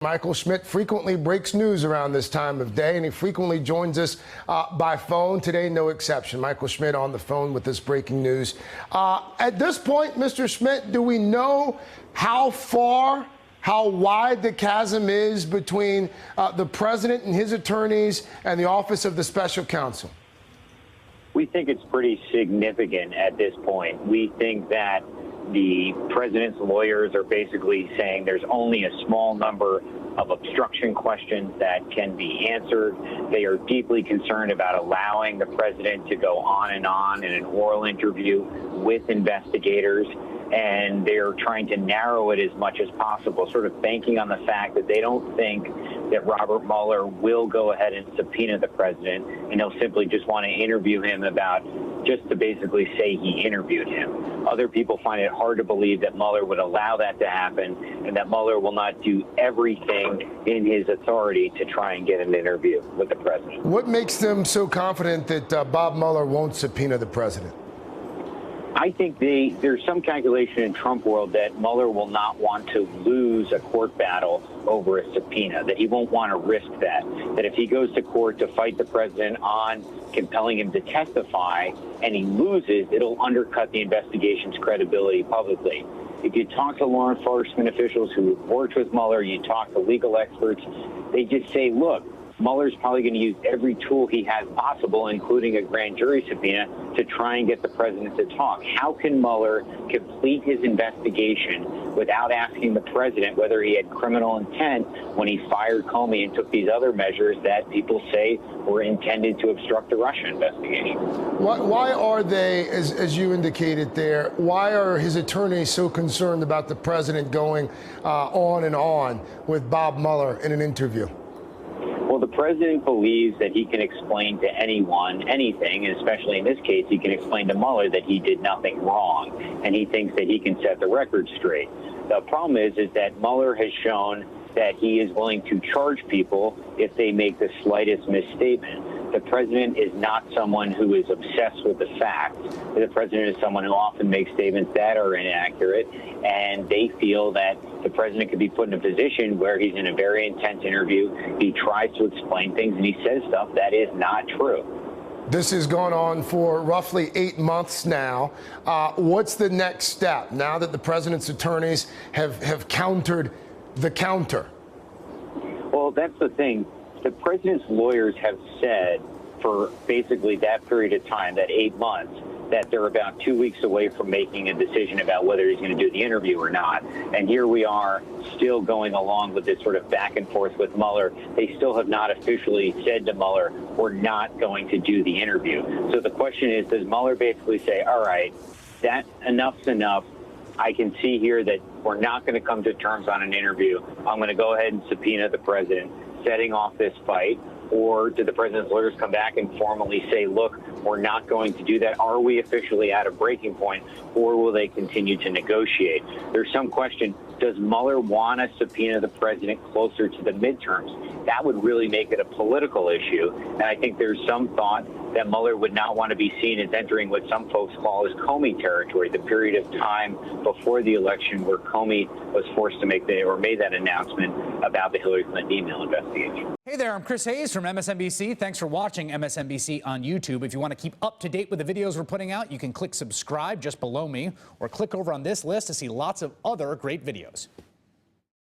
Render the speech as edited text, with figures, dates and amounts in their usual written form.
Michael Schmidt frequently breaks news around this time of day, and he frequently joins us by phone. Today, no exception. Michael Schmidt on the phone with this breaking news. At this point, Mr. Schmidt, do we know how wide the chasm is between the president and his attorneys and the Office of the Special Counsel? We think it's pretty significant at this point. We think that the president's lawyers are basically saying there's only a small number of obstruction questions that can be answered. They are deeply concerned about allowing the president to go on in an oral interview with investigators, and they're trying to narrow it as much as possible, sort of banking on the fact that they don't think that Robert Mueller will go ahead and subpoena the president, and he'll simply just want to interview him just to basically say he interviewed him. Other people find it hard to believe that Mueller would allow that to happen, and that Mueller will not do everything in his authority to try and get an interview with the president. What makes them so confident that Bob Mueller won't subpoena the president? I think there's some calculation in Trump world that Mueller will not want to lose a court battle over a subpoena, that he won't want to risk that if he goes to court to fight the president on compelling him to testify and he loses, it'll undercut the investigation's credibility publicly. If you talk to law enforcement officials who worked with Mueller, you talk to legal experts, they just say, look, Mueller's probably going to use every tool he has possible, including a grand jury subpoena, to try and get the president to talk. How can Mueller complete his investigation without asking the president whether he had criminal intent when he fired Comey and took these other measures that people say were intended to obstruct the Russia investigation? Why are they, as you indicated there, why are his attorneys so concerned about the president going on and on with Bob Mueller in an interview? Well, the president believes that he can explain to anyone anything, and especially in this case, he can explain to Mueller that he did nothing wrong, and he thinks that he can set the record straight. The problem is that Mueller has shown that he is willing to charge people if they make the slightest misstatement. The president is not someone who is obsessed with the facts. The president is someone who often makes statements that are inaccurate, and they feel that the president could be put in a position where he's in a very intense interview. He tries to explain things, and he says stuff that is not true. This has gone on for roughly 8 months now. What's the next step now that the president's attorneys have countered the counter? Well, that's the thing. The president's lawyers have said for basically that period of time, that 8 months, that they're about 2 weeks away from making a decision about whether he's going to do the interview or not. And here we are still going along with this sort of back and forth with Mueller. They still have not officially said to Mueller, we're not going to do the interview. So the question is, does Mueller basically say, all right, that enough's enough. I can see here that we're not going to come to terms on an interview. I'm going to go ahead and subpoena the president, setting off this fight? Or did the president's lawyers come back and formally say, look, we're not going to do that? Are we officially at a breaking point, or will they continue to negotiate? There's some question, does Mueller want to subpoena the president closer to the midterms? That would really make it a political issue. And I think there's some thought that Mueller would not want to be seen as entering what some folks call as Comey territory, the period of time before the election where Comey was forced to made that announcement about the Hillary Clinton email investigation. Hey there, I'm Chris Hayes from MSNBC. Thanks for watching MSNBC on YouTube. If you want to keep up to date with the videos we're putting out, you can click subscribe just below me, or click over on this list to see lots of other great videos.